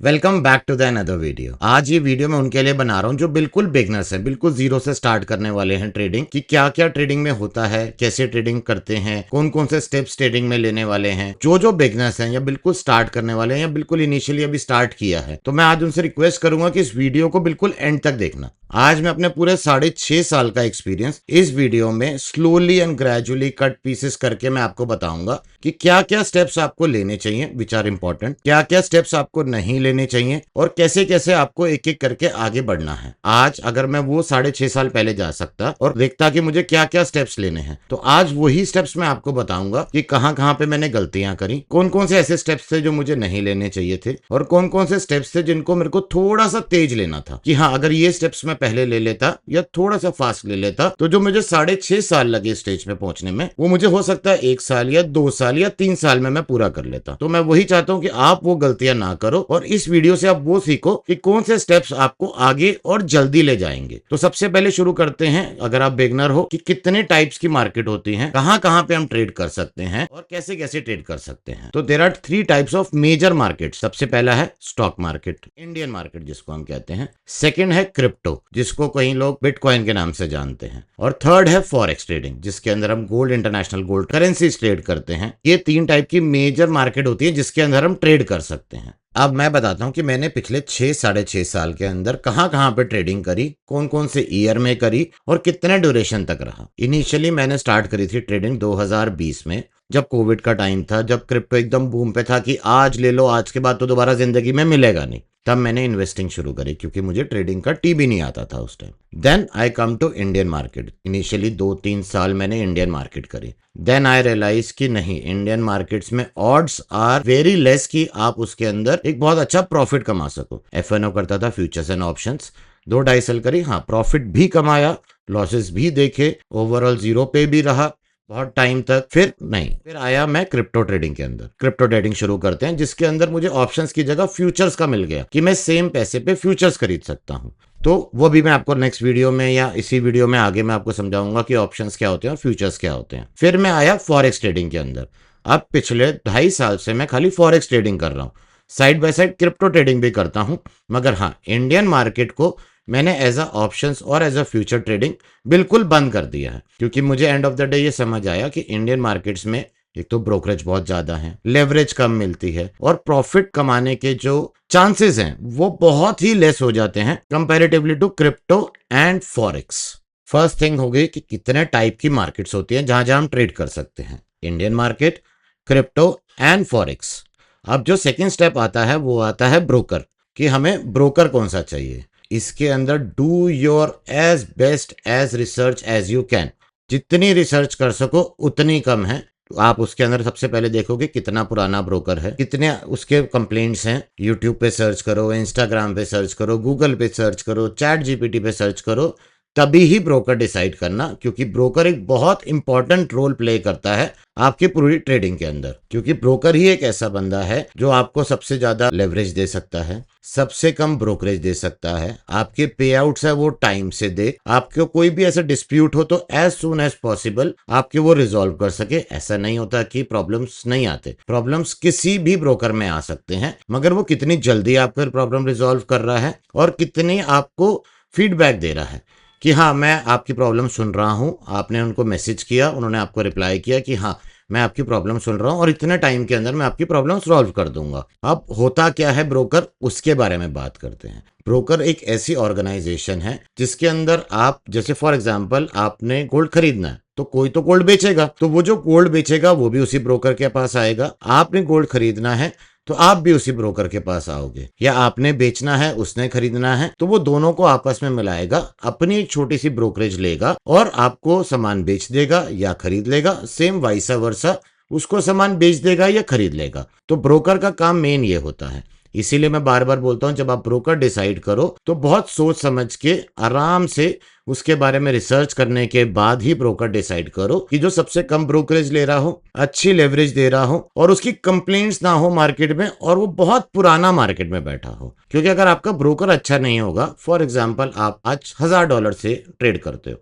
Welcome back to the another video. आज ये video मैं उनके लिए बना रहा हूँ जो बिल्कुल बिगनर्स हैं, बिल्कुल जीरो से स्टार्ट करने वाले हैं ट्रेडिंग कि क्या क्या ट्रेडिंग में होता है, कैसे ट्रेडिंग करते हैं, कौन कौन से स्टेप्स ट्रेडिंग में लेने वाले हैं। जो बिगनर्स हैं या बिल्कुल स्टार्ट करने वाले हैं या बिल्कुल इनिशियली अभी स्टार्ट किया है, तो मैं आज उनसे रिक्वेस्ट करूंगा कि इस वीडियो को बिल्कुल एंड तक देखना। आज मैं अपने पूरे 6.5 साल का एक्सपीरियंस इस वीडियो में slowly and gradually cut pieces करके मैं आपको बताऊंगा कि क्या क्या स्टेप्स आपको लेने चाहिए विच आर इंपॉर्टेंट, क्या क्या स्टेप्स आपको नहीं लेने चाहिए और कैसे कैसे आपको एक एक करके आगे बढ़ना है। आज अगर मैं वो 6.5 साल पहले जा सकता और देखता कि मुझे क्या क्या स्टेप्स लेने हैं, तो आज वही स्टेप्स मैं आपको बताऊंगा कि कहां कहां पे मैंने गलतियां करी, कौन कौन से ऐसे स्टेप्स थे जो मुझे नहीं लेने चाहिए थे और कौन कौन से स्टेप्स थे जिनको मेरे को थोड़ा सा तेज लेना था कि हाँ अगर ये स्टेप्स मैं पहले ले लेता या थोड़ा सा फास्ट ले लेता तो जो मुझे 6.5 साल लगे स्टेज पे पहुंचने में, वो मुझे हो सकता है 1 साल या 2 साल या 3 साल में मैं पूरा कर लेता। तो मैं वही चाहता हूं कि आप वो गलतियां ना करो और इस वीडियो से आप वो सीखो कि कौन से स्टेप्स आपको आगे और जल्दी ले जाएंगे। तो सबसे पहले शुरू करते हैं, अगर आप बिगनर हो, कि कितने टाइप्स की मार्केट होती है, कहां कहां पे हम ट्रेड कर सकते हैं और कैसे कैसे ट्रेड कर सकते हैं। तो there are 3 types of major market. सबसे पहला है स्टॉक मार्केट, इंडियन मार्केट जिसको हम कहते हैं। सेकेंड है क्रिप्टो, जिसको कई लोग बिटकॉइन के नाम से जानते हैं। और थर्ड है फॉरेक्स ट्रेडिंग, जिसके अंदर हम gold, international gold currency trade करते हैं। ये 3 टाइप की मेजर मार्केट होती है जिसके अंदर हम ट्रेड कर सकते हैं। अब मैं बताता हूं कि मैंने पिछले 6-6.5 साल के अंदर कहां कहां पे ट्रेडिंग करी, कौन कौन से ईयर में करी और कितने ड्यूरेशन तक रहा। इनिशियली मैंने स्टार्ट करी थी ट्रेडिंग 2020 में, जब कोविड का टाइम था, जब क्रिप्टो एकदम बूम पे था कि आज ले लो, आज के बाद तो दोबारा जिंदगी में मिलेगा नहीं। तब मैंने इन्वेस्टिंग शुरू करी क्योंकि मुझे ट्रेडिंग का टी भी नहीं आता था उस time. Then I come to Indian market. Initially 2-3 साल मैंने इंडियन मार्केट करी। देन आई रियलाइज कि नहीं, इंडियन मार्केट्स में ऑड्स आर वेरी लेस कि आप उसके अंदर एक बहुत अच्छा प्रॉफिट कमा सको। एफएनओ करता था, फ्यूचर्स एंड ऑप्शंस। 2-2.5 साल करी, हाँ प्रॉफिट भी कमाया, लॉसेस भी देखे, ओवरऑल जीरो पे भी रहा बहुत टाइम तक। फिर आया मैं क्रिप्टो ट्रेडिंग के अंदर। क्रिप्टो ट्रेडिंग शुरू करते हैं जिसके अंदर मुझे ऑप्शंस की जगह फ्यूचर्स का मिल गया कि मैं सेम पैसे पे फ्यूचर्स खरीद सकता हूं। तो वो भी मैं आपको नेक्स्ट वीडियो में या इसी वीडियो में आगे मैं आपको समझाऊंगा कि ऑप्शंस क्या होते हैं और फ्यूचर्स क्या होते हैं। फिर मैं आया फॉरेक्स ट्रेडिंग के अंदर। अब पिछले 2.5 साल से मैं खाली फॉरेक्स ट्रेडिंग कर रहा हूँ, side by side crypto trading भी करता हूँ। मगर हाँ, इंडियन मार्केट को मैंने एज अ ऑप्शंस और एज अ फ्यूचर ट्रेडिंग बिल्कुल बंद कर दिया है क्योंकि मुझे एंड ऑफ द डे ये समझ आया कि इंडियन मार्केट्स में एक तो ब्रोकरेज बहुत ज्यादा है, लेवरेज कम मिलती है और प्रॉफिट कमाने के जो चांसेस हैं वो बहुत ही लेस हो जाते हैं comparatively to crypto and forex. First thing हो गई कि कितने टाइप की मार्केट्स होती हैं जहां जहां हम ट्रेड कर सकते हैं, Indian market, crypto and forex. अब जो सेकेंड स्टेप आता है वो आता है ब्रोकर, कि हमें ब्रोकर कौन सा चाहिए। इसके अंदर do your as best as research as you can. जितनी रिसर्च कर सको उतनी कम है। तो आप उसके अंदर सबसे पहले देखोगे कितना पुराना ब्रोकर है, कितने उसके कंप्लेंट्स हैं। यूट्यूब पे सर्च करो, इंस्टाग्राम पे सर्च करो, गूगल पे सर्च करो, चैट जीपीटी पे सर्च करो, तभी ही ब्रोकर डिसाइड करना, क्योंकि ब्रोकर एक बहुत इंपॉर्टेंट रोल प्ले करता है आपकी पूरी ट्रेडिंग के अंदर। क्योंकि ब्रोकर ही एक ऐसा बंदा है जो आपको सबसे ज्यादा लेवरेज दे सकता है, सबसे कम ब्रोकरेज दे सकता है, आपके पे आउट्स है वो टाइम से दे, आपको कोई भी ऐसा डिस्प्यूट हो तो एज सून एज पॉसिबल आपके वो रिजॉल्व कर सके। ऐसा नहीं होता कि प्रॉब्लम्स नहीं आते, प्रॉब्लम्स किसी भी ब्रोकर में आ सकते हैं, मगर वो कितनी जल्दी आपका प्रॉब्लम रिजॉल्व कर रहा है और कितनी आपको फीडबैक दे रहा है कि हाँ मैं आपकी प्रॉब्लम सुन रहा हूं। आपने उनको मैसेज किया, उन्होंने आपको रिप्लाई किया कि हाँ मैं आपकी प्रॉब्लम सुन रहा हूं और इतने टाइम के अंदर मैं आपकी प्रॉब्लम सॉल्व कर दूंगा। अब होता क्या है ब्रोकर, उसके बारे में बात करते हैं। ब्रोकर एक ऐसी ऑर्गेनाइजेशन है जिसके अंदर आप, जैसे फॉर एग्जांपल आपने गोल्ड खरीदना है तो कोई तो गोल्ड बेचेगा, तो वो जो गोल्ड बेचेगा वो भी उसी ब्रोकर के पास आएगा। आपने गोल्ड खरीदना है तो आप भी उसी ब्रोकर के पास आओगे, या आपने बेचना है उसने खरीदना है, तो वो दोनों को आपस में मिलाएगा, अपनी एक छोटी सी ब्रोकरेज लेगा और आपको सामान बेच देगा या खरीद लेगा। सेम वाइसा वर्सा, उसको सामान बेच देगा या खरीद लेगा। तो ब्रोकर का काम मेन ये होता है। इसीलिए मैं बार बार बोलता हूं, जब आप ब्रोकर डिसाइड करो तो बहुत सोच समझ के आराम से उसके बारे में रिसर्च करने के बाद ही ब्रोकर डिसाइड करो कि जो सबसे कम ब्रोकरेज ले रहा हो, अच्छी लेवरेज दे रहा हो और उसकी कंप्लेंट्स ना हो मार्केट में और वो बहुत पुराना मार्केट में बैठा हो। क्योंकि अगर आपका ब्रोकर अच्छा नहीं होगा, फॉर एग्जाम्पल आप आज $1000 से ट्रेड करते हो,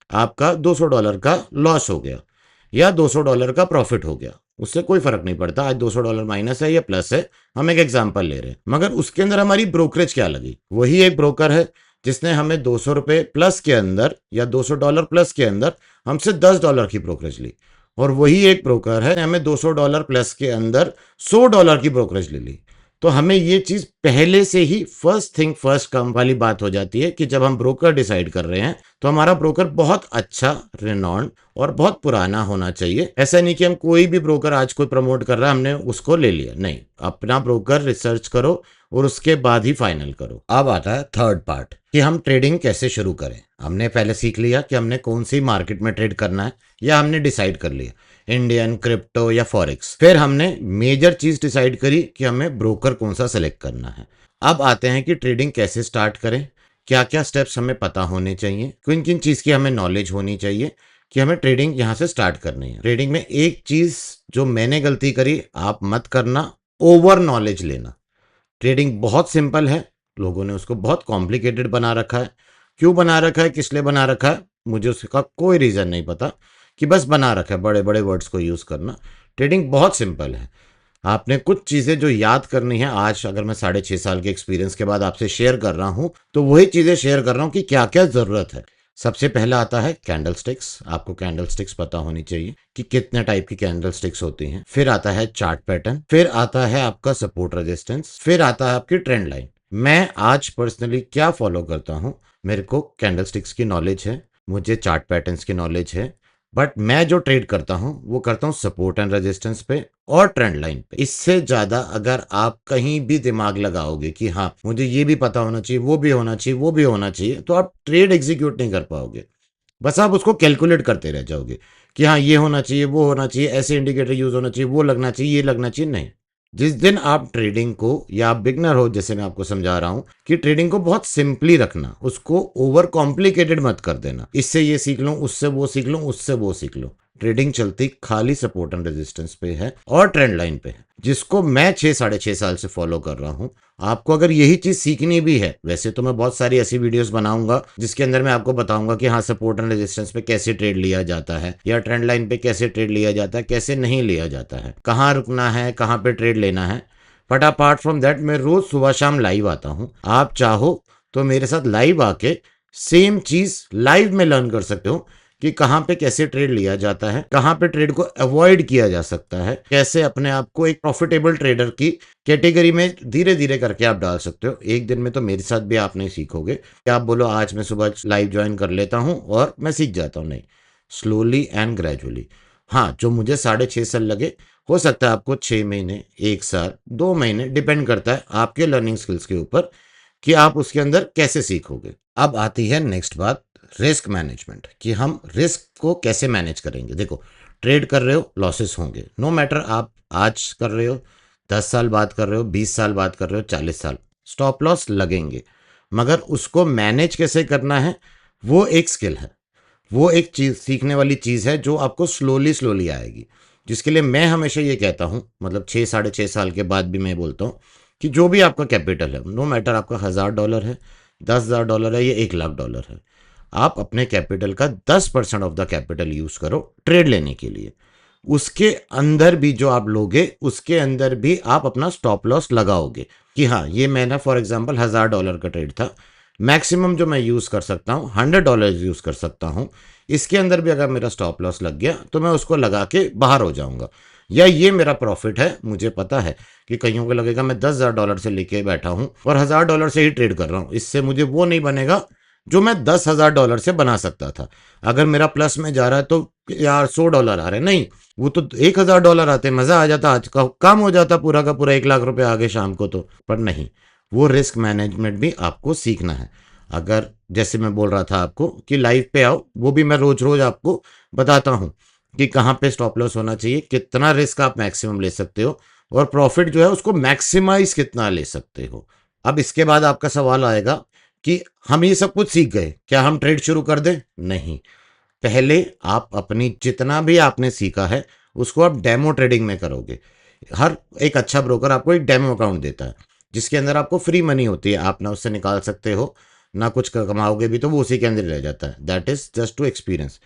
आपका $200 का लॉस हो गया या $200 का प्रॉफिट हो गया, उससे कोई फर्क नहीं पड़ता आज $200 माइनस है या प्लस है, हम एक एग्जांपल ले रहे हैं। मगर उसके अंदर हमारी ब्रोकरेज क्या लगी, वही एक ब्रोकर है जिसने हमें $200 प्लस के अंदर या $200 प्लस के अंदर हमसे $10 की ब्रोकरेज ली, और वही एक ब्रोकर है हमें $200 प्लस के अंदर $100 की ब्रोकरेज ले ली। तो हमें ये चीज पहले से ही फर्स्ट थिंग फर्स्ट कम वाली बात हो जाती है कि जब हम ब्रोकर डिसाइड कर रहे हैं तो हमारा ब्रोकर बहुत अच्छा, रिनॉन्ड और बहुत पुराना होना चाहिए। ऐसा नहीं कि हम कोई भी ब्रोकर आज कोई प्रमोट कर रहा है हमने उसको ले लिया, नहीं, अपना ब्रोकर रिसर्च करो और उसके बाद ही फाइनल करो। अब आता है थर्ड पार्ट कि हम ट्रेडिंग कैसे शुरू करें। हमने पहले सीख लिया कि हमने कौन सी मार्केट में ट्रेड करना है, या हमने डिसाइड कर लिया इंडियन, क्रिप्टो या फॉरेक्स। फिर हमने मेजर चीज डिसाइड करी कि हमें ब्रोकर कौन सा सेलेक्ट करना है। अब आते हैं कि ट्रेडिंग कैसे स्टार्ट करें, क्या क्या स्टेप्स हमें पता होने चाहिए, किन किन चीज की हमें नॉलेज होनी चाहिए कि हमें ट्रेडिंग यहां से स्टार्ट करनी है। ट्रेडिंग में एक चीज जो मैंने गलती करी, आप मत करना, ओवर नॉलेज लेना। ट्रेडिंग बहुत सिंपल है, लोगों ने उसको बहुत कॉम्प्लिकेटेड बना रखा है। क्यों बना रखा है, किस लिए बना रखा है, मुझे उसका कोई रीजन नहीं पता, कि बस बना रखा है बड़े बड़े वर्ड्स को यूज करना। ट्रेडिंग बहुत सिंपल है। आपने कुछ चीजें जो याद करनी है, आज अगर मैं 6.5 साल के एक्सपीरियंस के बाद आपसे शेयर कर रहा हूं तो वही चीजें शेयर कर रहा हूं कि क्या क्या जरूरत है। सबसे पहला आता है कैंडल स्टिक्स। आपको कैंडल स्टिक्स पता होनी चाहिए कि कितने टाइप की कैंडल स्टिक्स होती हैं। फिर आता है चार्ट पैटर्न, फिर आता है आपका सपोर्ट रेजिस्टेंस, फिर आता है आपकी ट्रेंड लाइन। मैं आज पर्सनली क्या फॉलो करता हूं, मेरे को कैंडल स्टिक्स की नॉलेज है, मुझे चार्ट पैटर्न्स की नॉलेज है, बट मैं जो ट्रेड करता हूं वो करता हूं सपोर्ट एंड रेजिस्टेंस पे और ट्रेंड लाइन पे। इससे ज्यादा अगर आप कहीं भी दिमाग लगाओगे कि हाँ मुझे ये भी पता होना चाहिए, वो भी होना चाहिए, वो भी होना चाहिए, तो आप ट्रेड एग्जीक्यूट नहीं कर पाओगे। बस आप उसको कैलकुलेट करते रह जाओगे कि हाँ ये होना चाहिए, वो होना चाहिए, ऐसे इंडिकेटर यूज होना चाहिए, वो लगना चाहिए, ये लगना चाहिए। नहीं, जिस दिन आप ट्रेडिंग को, या आप बिगनर हो जैसे मैं आपको समझा रहा हूं कि ट्रेडिंग को बहुत सिंपली रखना, उसको ओवर कॉम्प्लिकेटेड मत कर देना, इससे ये सीख लूं, उससे वो सीख लूं, उससे वो सीख लूं। ट्रेडिंग चलती खाली सपोर्ट एंड रेजिस्टेंस पे है और ट्रेंड लाइन पे है, जिसको मैं 6-6.5 साल से फॉलो कर रहा हूं। आपको अगर यही चीज सीखनी भी है, वैसे तो मैं बहुत सारी ऐसी वीडियोस बनाऊंगा जिसके अंदर मैं आपको बताऊंगा कि हाँ सपोर्ट एंड रेजिस्टेंस पे कैसे ट्रेड लिया जाता है, या ट्रेंड लाइन पे कैसे ट्रेड लिया जाता है, कैसे नहीं लिया जाता है, कहाँ रुकना है, कहाँ पे ट्रेड लेना है। बट अपार्ट फ्रॉम दैट मैं रोज सुबह शाम लाइव आता हूँ। आप चाहो तो मेरे साथ लाइव आके सेम चीज लाइव में लर्न कर सकते हो कि कहाँ पे कैसे ट्रेड लिया जाता है, कहाँ पे ट्रेड को अवॉइड किया जा सकता है, कैसे अपने आप को एक प्रॉफिटेबल ट्रेडर की कैटेगरी में धीरे धीरे करके आप डाल सकते हो। एक दिन में तो मेरे साथ भी आप नहीं सीखोगे कि आप बोलो आज मैं सुबह लाइव ज्वाइन कर लेता हूँ और मैं सीख जाता हूँ। नहीं, स्लोली एंड ग्रेजुअली। हाँ, जो मुझे 6.5 साल लगे, हो सकता है आपको 6 महीने, 1 साल, 2 महीने, डिपेंड करता है आपके लर्निंग स्किल्स के ऊपर कि आप उसके अंदर कैसे सीखोगे। अब आती है नेक्स्ट बात, रिस्क मैनेजमेंट, कि हम रिस्क को कैसे मैनेज करेंगे। देखो, ट्रेड कर रहे हो, लॉसेस होंगे, नो मैटर आप आज कर रहे हो, 10 साल बाद कर रहे हो, 20 साल बाद कर रहे हो, 40 साल, स्टॉप लॉस लगेंगे। मगर उसको मैनेज कैसे करना है, वो एक स्किल है, वो एक चीज सीखने वाली चीज है जो आपको स्लोली स्लोली आएगी। जिसके लिए मैं हमेशा ये कहता हूं, मतलब 6-6.5 साल के बाद भी मैं बोलता हूं कि जो भी आपका कैपिटल है, नो मैटर आपका $1000 है, $10,000 है या $1,00,000 है, आप अपने कैपिटल का 10% ऑफ द कैपिटल यूज करो ट्रेड लेने के लिए। उसके अंदर भी जो आप लोगे, उसके अंदर भी आप अपना स्टॉप लॉस लगाओगे कि हाँ ये मैंने फॉर एग्जांपल $1000 का ट्रेड था, मैक्सिमम जो मैं यूज कर सकता हूँ $100 यूज कर सकता हूँ। इसके अंदर भी अगर मेरा स्टॉप लॉस लग गया तो मैं उसको लगा के बाहर हो जाऊंगा, या ये मेरा प्रॉफिट है। मुझे पता है कि कईयों को लगेगा मैं $10,000 से लेके बैठा हूं और $1000 से ही ट्रेड कर रहा हूं, इससे मुझे वो नहीं बनेगा जो मैं $10,000 से बना सकता था। अगर मेरा प्लस में जा रहा है तो यार $100 आ रहे हैं, नहीं, वो तो $1,000 आते, मजा आ जाता, आज का काम हो जाता पूरा का पूरा, 1,00,000 रुपए आ गए शाम को तो। पर नहीं, वो रिस्क मैनेजमेंट भी आपको सीखना है। अगर जैसे मैं बोल रहा था आपको कि लाइव पे आओ, वो भी मैं रोज रोज आपको बताता हूं कि कहाँ पे स्टॉप लॉस होना चाहिए, कितना रिस्क आप मैक्सिमम ले सकते हो, और प्रॉफिट जो है उसको मैक्सिमाइज कितना ले सकते हो। अब इसके बाद आपका सवाल आएगा कि हम ये सब कुछ सीख गए, क्या हम ट्रेड शुरू कर दें? नहीं, पहले आप अपनी जितना भी आपने सीखा है उसको आप डेमो ट्रेडिंग में करोगे। हर एक अच्छा ब्रोकर आपको एक डेमो अकाउंट देता है जिसके अंदर आपको फ्री मनी होती है, आप ना उससे निकाल सकते हो ना कुछ कमाओगे भी, तो वो उसी के अंदर रह जाता है। That is just to experience.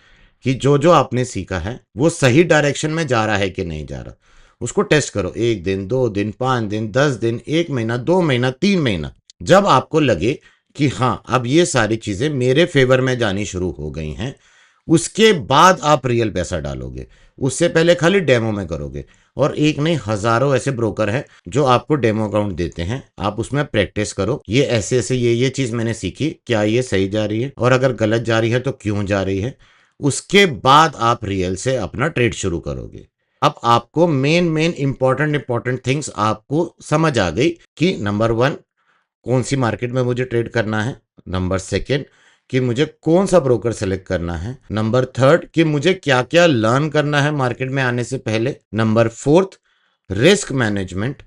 कि जो जो आपने सीखा है वो सही डायरेक्शन में जा रहा है कि नहीं जा रहा। उसको टेस्ट करो, 1 दिन, 2 दिन, 5 दिन, 10 दिन, 1 महीना, 2 महीना, 3 महीना। जब आपको लगे कि हाँ अब ये सारी चीजें मेरे फेवर में जानी शुरू हो गई हैं, उसके बाद आप रियल पैसा डालोगे। उससे पहले खाली डेमो में करोगे। और एक नहीं, हजारों ऐसे ब्रोकर हैं जो आपको डेमो अकाउंट देते हैं, आप उसमें प्रैक्टिस करो, ये ऐसे ऐसे ये चीज मैंने सीखी, क्या ये सही जा रही है, और अगर गलत जा रही है तो क्यों जा रही है। उसके बाद आप रियल से अपना ट्रेड शुरू करोगे। अब आपको main main important important things आपको समझ आ गई कि नंबर 1 कौन सी मार्केट में मुझे ट्रेड करना है, नंबर 2 कि मुझे कौन सा ब्रोकर सेलेक्ट करना है, नंबर 3 कि मुझे क्या क्या लर्न करना है मार्केट में आने से पहले, नंबर 4 रिस्क मैनेजमेंट,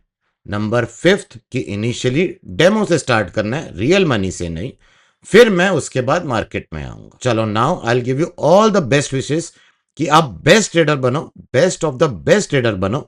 नंबर 5 कि इनिशियली डेमो से स्टार्ट करना है, रियल मनी से नहीं, फिर मैं उसके बाद मार्केट में आऊंगा। चलो now I will give you all the best wishes कि आप बेस्ट ट्रेडर बनो, best of the best trader बनो।